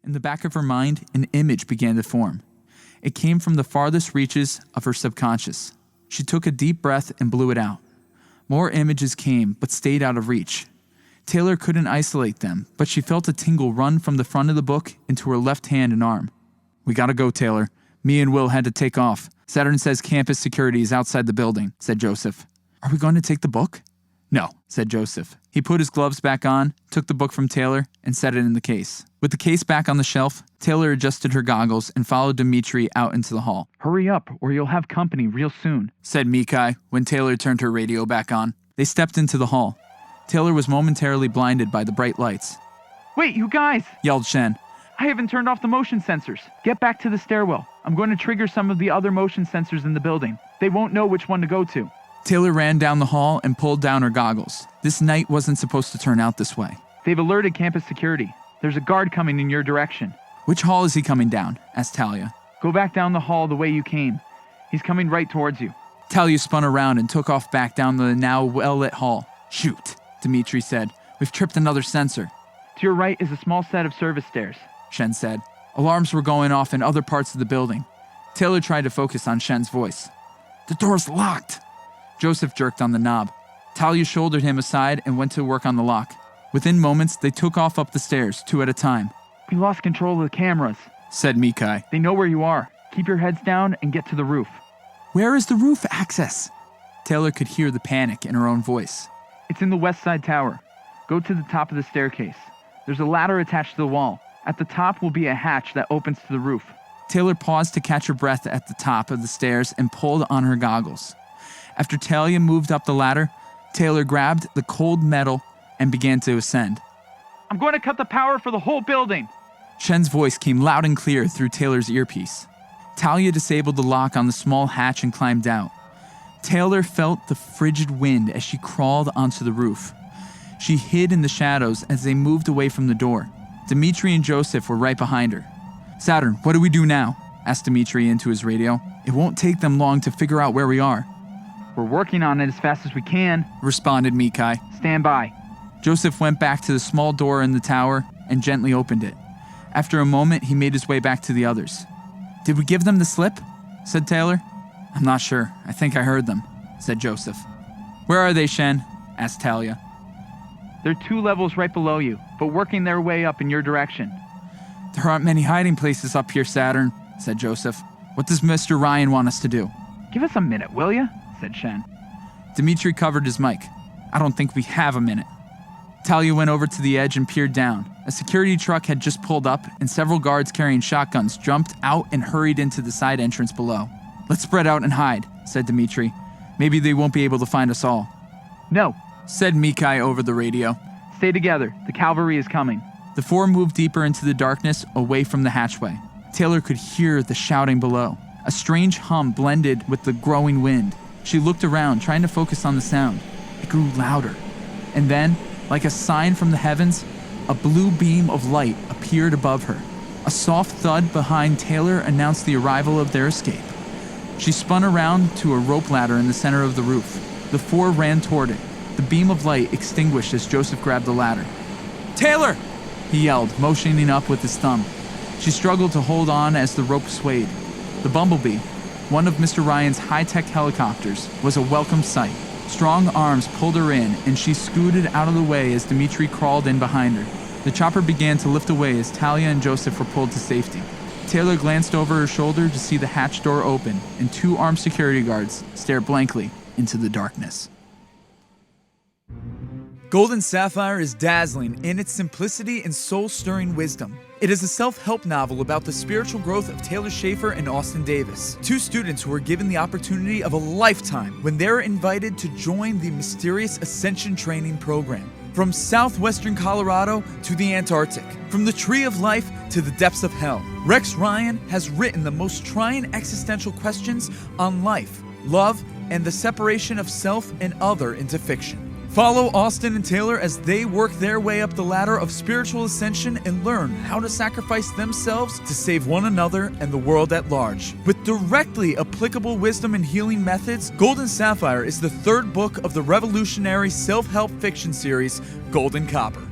In the back of her mind, an image began to form. It came from the farthest reaches of her subconscious. She took a deep breath and blew it out. More images came, but stayed out of reach. Taylor couldn't isolate them, but she felt a tingle run from the front of the book into her left hand and arm. "We gotta go, Taylor. Me and Will had to take off. Saturn says campus security is outside the building," said Joseph. "Are we going to take the book?" "No," said Joseph. He put his gloves back on, took the book from Taylor, and set it in the case. With the case back on the shelf, Taylor adjusted her goggles and followed Dmitri out into the hall. "Hurry up, or you'll have company real soon," said Mikai when Taylor turned her radio back on. They stepped into the hall. Taylor was momentarily blinded by the bright lights. "Wait, you guys!" yelled Shen. "I haven't turned off the motion sensors. Get back to the stairwell. I'm going to trigger some of the other motion sensors in the building. They won't know which one to go to." Taylor ran down the hall and pulled down her goggles. This night wasn't supposed to turn out this way. "They've alerted campus security. There's a guard coming in your direction." "Which hall is he coming down?" asked Talia. "Go back down the hall the way you came. He's coming right towards you." Talia spun around and took off back down the now well-lit hall. "Shoot," Dmitri said. "We've tripped another sensor." "To your right is a small set of service stairs," Shen said. Alarms were going off in other parts of the building. Taylor tried to focus on Shen's voice. "The door's locked." Joseph jerked on the knob. Talia shouldered him aside and went to work on the lock. Within moments, they took off up the stairs, 2 at a time. "We lost control of the cameras," said Mikai. "They know where you are. Keep your heads down and get to the roof." "Where is the roof access?" Taylor could hear the panic in her own voice. "It's in the west side tower. Go to the top of the staircase. There's a ladder attached to the wall. At the top will be a hatch that opens to the roof." Taylor paused to catch her breath at the top of the stairs and pulled on her goggles. After Talia moved up the ladder, Taylor grabbed the cold metal and began to ascend. "I'm going to cut the power for the whole building." Shen's voice came loud and clear through Taylor's earpiece. Talia disabled the lock on the small hatch and climbed out. Taylor felt the frigid wind as she crawled onto the roof. She hid in the shadows as they moved away from the door. Dmitri and Joseph were right behind her. "Saturn, what do we do now?" asked Dmitri into his radio. "It won't take them long to figure out where we are." "We're working on it as fast as we can," responded Mikai. "Stand by." Joseph went back to the small door in the tower and gently opened it. After a moment, he made his way back to the others. "Did we give them the slip?" said Taylor. "I'm not sure. I think I heard them," said Joseph. "Where are they, Shen?" asked Talia. "They're 2 levels right below you, but working their way up in your direction." "There aren't many hiding places up here, Saturn," said Joseph. "What does Mr. Ryan want us to do?" "Give us a minute, will ya?" said Shen. Dmitri covered his mic. "I don't think we have a minute." Talia went over to the edge and peered down. A security truck had just pulled up, and several guards carrying shotguns jumped out and hurried into the side entrance below. "Let's spread out and hide," said Dmitri. "Maybe they won't be able to find us all." "No," said Mikai over the radio. "Stay together. The cavalry is coming." The 4 moved deeper into the darkness, away from the hatchway. Taylor could hear the shouting below. A strange hum blended with the growing wind. She looked around, trying to focus on the sound. It grew louder. And then, like a sign from the heavens, a blue beam of light appeared above her. A soft thud behind Taylor announced the arrival of their escape. She spun around to a rope ladder in the center of the roof. The 4 ran toward it. The beam of light extinguished as Joseph grabbed the ladder. "Taylor!" he yelled, motioning up with his thumb. She struggled to hold on as the rope swayed. The Bumblebee, one of Mr. Ryan's high-tech helicopters, was a welcome sight. Strong arms pulled her in, and she scooted out of the way as Dmitri crawled in behind her. The chopper began to lift away as Talia and Joseph were pulled to safety. Taylor glanced over her shoulder to see the hatch door open, and 2 armed security guards stare blankly into the darkness. Golden Sapphire is dazzling in its simplicity and soul-stirring wisdom. It is a self-help novel about the spiritual growth of Taylor Schaefer and Austin Davis, 2 students who are given the opportunity of a lifetime when they are invited to join the mysterious Ascension training program. From southwestern Colorado to the Antarctic, from the Tree of Life to the depths of hell, Rex Ryan has written the most trying existential questions on life, love, and the separation of self and other into fiction. Follow Austin and Taylor as they work their way up the ladder of spiritual ascension and learn how to sacrifice themselves to save one another and the world at large. With directly applicable wisdom and healing methods, Golden Sapphire is the 3rd book of the revolutionary self-help fiction series, Golden Copper.